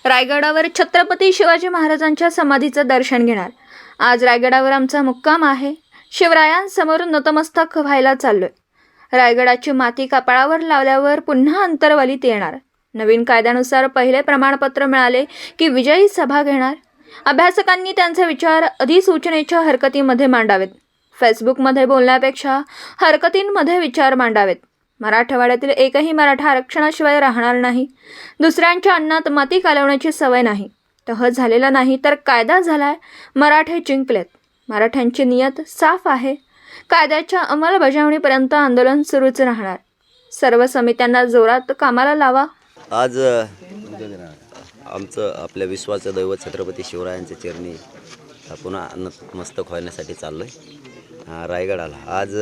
रायगडावर छत्रपती शिवाजी महाराजांच्या समाधीचं दर्शन घेणार। आज रायगडावर आमचा मुक्काम आहे। शिवरायांसमोर नतमस्तक व्हायला चाललोय। रायगडाची माती कपाळावर लावल्यावर पुन्हा अंतरवलीत येणार। नवीन कायद्यानुसार पहिले प्रमाणपत्र मिळाले की विजयी सभा घेणार। अभ्यासकांनी त्यांचे विचार अधिसूचनेच्या हरकतीमध्ये मांडावेत। फेसबुकमध्ये बोलण्यापेक्षा हरकतींमध्ये विचार मांडावेत। मराठवाड्यातील एकही मराठा आरक्षणाशिवाय राहणार नाही। दुसऱ्यांच्या अन्नात माती कालवण्याची सवय नाही। तह झालेला नाही तर कायदा झालाय। मराठे जिंकलेत। मराठ्यांची नियत साफ आहे। कायद्याच्या अंमलबजावणीपर्यंत आंदोलन सुरूच राहणार। सर्व समित्यांना जोरात कामाला लावा। आज आमचं आपल्या विश्वाचं दैवत छत्रपती शिवरायांच्या चरणी पुन्हा नतमस्तक होण्यासाठी चाललो आहे रायगडाला। आज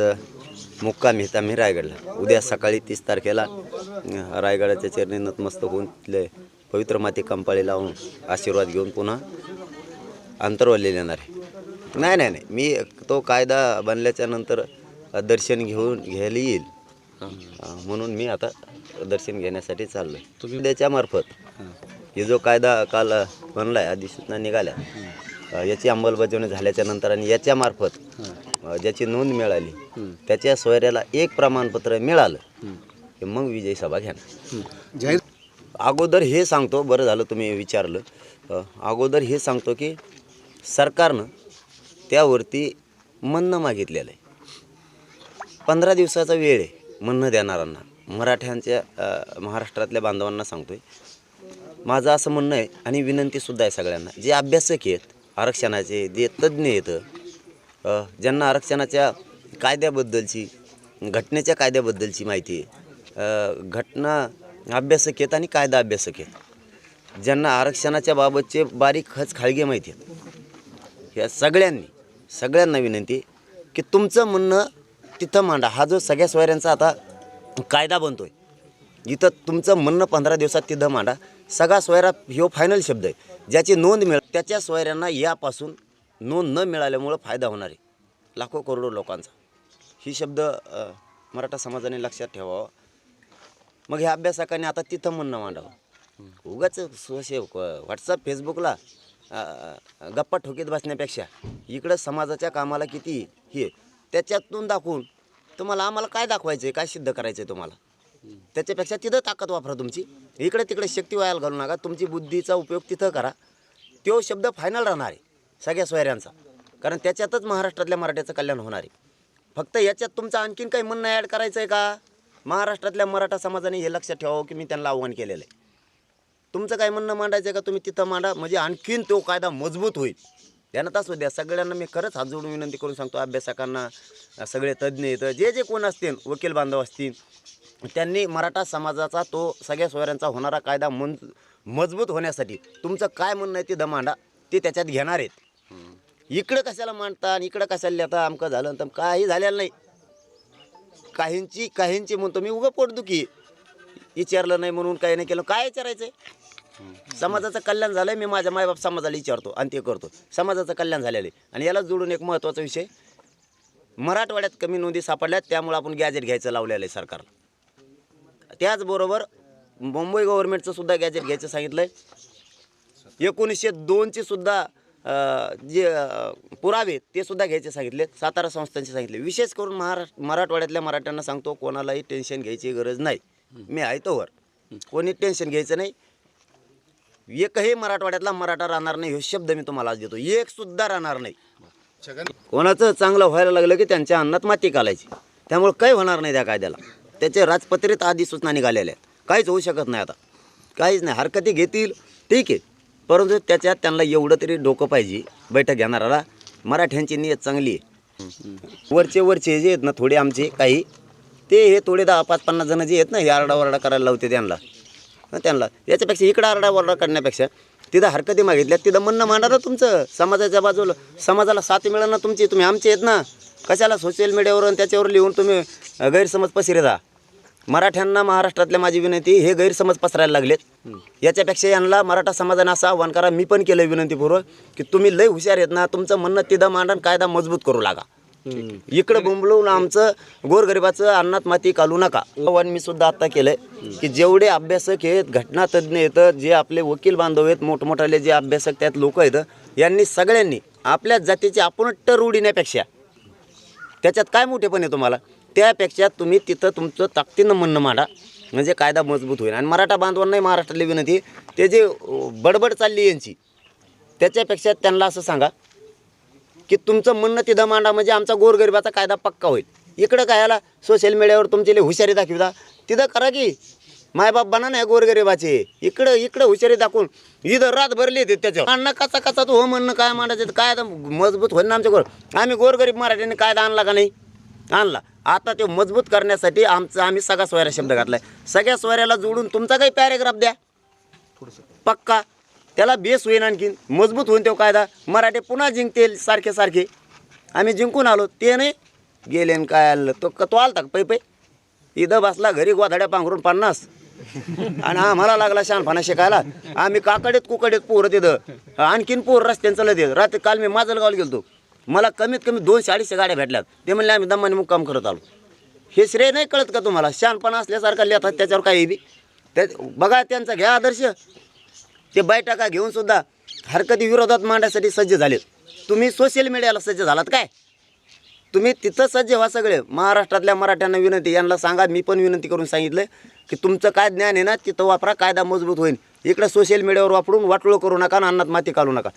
मुक्काम इथं आम्ही रायगडला। उद्या सकाळी 30 तारखेला रायगडाच्या चरणी नतमस्तक होऊन तिथले पवित्र माती कंपाळी लावून आशीर्वाद घेऊन पुन्हा अंतरवलीला येणार आहे। नाही मी तो कायदा बनल्याच्या नंतर दर्शन घ्यायला येईल म्हणून मी आता दर्शन घेण्यासाठी चाललो आहे। तुम्ही त्याच्यामार्फत हे जो कायदा काल बनला आहे, अधिसूचना निघाल्या, याची अंमलबजावणी झाल्याच्या नंतर आणि याच्यामार्फत ज्याची नोंद मिळाली त्याच्या सोयऱ्याला एक प्रमाणपत्र मिळालं की मग विजयी सभा घेणार। अगोदर हे सांगतो, बरं झालं तुम्ही विचारलं, अगोदर हे सांगतो की सरकारनं त्यावरती म्हणणं मागितलेलं आहे। 15 दिवसाचा वेळ आहे म्हणणं देणाऱ्यांना। मराठ्यांच्या महाराष्ट्रातल्या बांधवांना सांगतोय, माझं असं म्हणणं आहे आणि विनंतीसुद्धा आहे सगळ्यांना, जे अभ्यासक आहेत आरक्षणाचे, जे तज्ज्ञ आहेत, ज्यांना आरक्षणाच्या कायद्याबद्दलची, घटनेच्या कायद्याबद्दलची माहिती आहे, घटना अभ्यासक आहेत आणि कायदा अभ्यासक आहेत, ज्यांना आरक्षणाच्या बाबतचे बारीक खचखाळगे माहिती आहेत, या सगळ्यांना विनंती की तुमचं म्हणणं तिथं मांडा। हा जो सगळ्या सोयऱ्यांचा आता कायदा बनतोय, इथं तुमचं म्हणणं 15 दिवसात तिथं मांडा। सगळा सोयरा ह्यो फायनल शब्द आहे, ज्याची नोंद त्याच्या सोयऱ्यांना यापासून नोंद न मिळाल्यामुळं फायदा होणार आहे लाखो करोडो लोकांचा। ही शब्द मराठा समाजाने लक्षात ठेवावा। मग ह्या अभ्यासकांनी आता तिथं म्हणणं मांडावं। उगाच व्हॉट्सअप फेसबुकला गप्पा ठोकीत बसण्यापेक्षा इकडं समाजाच्या कामाला किती हे त्याच्यातून दाखवून तुम्हाला आम्हाला काय दाखवायचं आहे, काय सिद्ध करायचं आहे तुम्हाला, त्याच्यापेक्षा तिथं ताकद वापरा तुमची। इकडे तिकडे शक्ती वायाला घालू नका, तुमची बुद्धीचा उपयोग तिथं करा। तो शब्द फायनल राहणार आहे सगळ्या सोयऱ्यांचा, कारण त्याच्यातच महाराष्ट्रातल्या मराठ्याचं कल्याण होणार आहे। फक्त याच्यात तुमचं आणखीन काही म्हणणं ॲड करायचं आहे का? महाराष्ट्रातल्या मराठा समाजाने हे लक्षात ठेवावं की मी त्यांना आव्हान केलेलं आहे। तुमचं काय म्हणणं मांडायचं आहे का तुम्ही तिथं मांडा, म्हणजे आणखीन तो कायदा मजबूत होईल। ध्यानात असू द्या सगळ्यांना मी खरंच हात जोडून विनंती करून सांगतो, अभ्यासकांना, सगळे तज्ज्ञ आहेत, जे कोण असतील, वकील बांधव असतील, त्यांनी मराठा समाजाचा तो सगळ्या सोयऱ्यांचा होणारा कायदा मजबूत होण्यासाठी तुमचं काय म्हणणं आहे ते मांडा, ते त्याच्यात घेणार आहेत। इकडं कशाला मांडता आणि इकडं कशाला लिहिता, आमकं झालं तर काही झालेलं नाही। काहींची म्हणतो मी उगा पोटदुखी, विचारलं नाही म्हणून काही नाही केलं, काय विचारायचं आहे? समाजाचं कल्याण झालं आहे, मी माझ्या मायबाप समाजाला विचारतो आणि ते करतो। समाजाचं कल्याण झालेलं आहे। आणि याला जोडून एक महत्त्वाचा विषय, मराठवाड्यात कमी नोंदी सापडल्यात, त्यामुळे आपण गॅजेट घ्यायचं लावलेलं आहे सरकारला। त्याचबरोबर मुंबई गव्हर्नमेंटचं सुद्धा गॅजेट घ्यायचं सांगितलं आहे। 1902ची सुद्धा जे पुरावे ते सुद्धा घ्यायचे सांगितले, सातारा संस्थांचे सांगितले। विशेष करून मराठवाड्यातल्या मराठ्यांना सांगतो, कोणालाही टेन्शन घ्यायची गरज नाही, मी आहे तोवर, कोणी टेन्शन घ्यायचं नाही। एकही मराठवाड्यातला मराठा राहणार नाही, हे शब्द मी तुम्हाला आज देतो, एक सुद्धा राहणार नाही। कोणाचं चांगलं व्हायला लागलं की त्यांच्या अन्नात माती घालायची, त्यामुळे काही होणार नाही त्या कायद्याला। त्याचे राजपत्रित अधिसूचना निघालेल्या आहेत, काहीच होऊ शकत नाही आता, काहीच नाही। हरकती घेतील ठीक आहे, परंतु त्याच्यात त्यांना एवढं तरी डोकं पाहिजे बैठक घेणाराला, मराठ्यांची नियत चांगली आहे। वरचे जे आहेत ना थोडे आमचे काही, ते हे थोडे 10-50 जण जे आहेत ना, हे आरडाओरडा करायला लावते त्यांना याच्यापेक्षा इकडं आरडाओरडा करण्यापेक्षा तिथं हरकती मागितल्या, तिथं म्हणणं मांडा ना तुमचं समाजाच्या बाजूला। समाजाला साथ मिळेल ना तुमची, तुम्ही आमचे आहेत ना, कशाला सोशल मीडियावर आणि त्याच्यावर लिहून तुम्ही गैरसमज पसरता? मराठ्यांना महाराष्ट्रातल्या माझी विनंती, हे गैरसमज पसरायला लागलेत, याच्यापेक्षा यांना मराठा समाजाने असं आव्हान करा, मी पण केलं विनंतीपूर्वक, की तुम्ही लय हुशार आहेत ना, तुमचं म्हणणं तिथं मांडा, कायदा मजबूत करू लागा। इकडं बोंबलवून आमचं गोरगरिबाचं अन्नात माती घालू नका. आव्हान मी सुद्धा आता केलंय की जेवढे अभ्यासक आहेत, घटनातज्ञ आहेत, जे आपले वकील बांधव आहेत, मोठमोठाले जे अभ्यासक त्यात लोक आहेत, यांनी सगळ्यांनी आपल्या जातीची आपण टर उडविण्यापेक्षा त्याच्यात काय मोठेपण आहे तुम्हाला, त्यापेक्षा तुम्ही तिथं तुमचं ताकदीनं म्हणणं मांडा, म्हणजे कायदा मजबूत होईल. आणि मराठा बांधवांनाही महाराष्ट्रातली विनंती, ते जे बडबड चालली यांची, त्याच्यापेक्षा त्यांना असं सांगा की तुमचं म्हणणं तिथं मांडा, म्हणजे आमचा गोरगरिबाचा कायदा पक्का होईल. इकडं काय याला सोशल मीडियावर तुमची लई हुशारी दाखविता, तिथं करा की मायबाप बना नाही गोरगरिबाचे. इकडं हुशारी दाखवून इथं रात भरली येते त्याच्यावर अण्णा कचा तू हो म्हणणं काय मांडायचं, काय आता मजबूत होईल ना आमच्या आम्ही गोरगरीब मराठ्यांनी कायदा आणला का नाही, आणला. आता ते मजबूत करण्यासाठी आम्ही सगळा सोयरा शब्द घातलाय. सगळ्या सोयऱ्याला जोडून तुमचा काही पॅरेग्राफ द्या पक्का, त्याला बेस होईन, आणखीन मजबूत होईन तो कायदा. मराठे पुन्हा जिंकतील सारखे. आम्ही जिंकून आलो, ते नाही गेले न काय आलं. तो आलता का पै इथं बसला घरी गोधाड्या पांघरून 50 आणि आम्हाला लागला शहाणपणा शिकायला. आम्ही कुकडीत पोरं तिथं, आणखीन पोर रस्त्यानं चालत येत. रात्री काल मी माजलगावला गेलो, मला कमीत कमी 200-250 गाड्या भेटल्यात. ते म्हणले आम्ही दमाने मुक्काम करत आलो. हे श्रेय नाही कळत का तुम्हाला? शहाणपणा असल्यासारखा लिहितात त्याच्यावर काही बी. बघा त्यांचा घ्या आदर्श. ते बैठका घेऊन सुद्धा हरकती विरोधात मांडण्यासाठी सज्ज झालेत. तुम्ही सोशल मीडियाला सज्ज झालात काय? तुम्ही तिथं सज्ज व्हा सगळे. महाराष्ट्रातल्या मराठ्यांना विनंती, यांना सांगा, मी पण विनंती करून सांगितलं की तुमचं काय ज्ञान आहे ना तिथं वापरा, कायदा मजबूत होईल. इकडं सोशल मीडियावर वापरून वाटोळं करू नका, अन्नात माती घालू नका.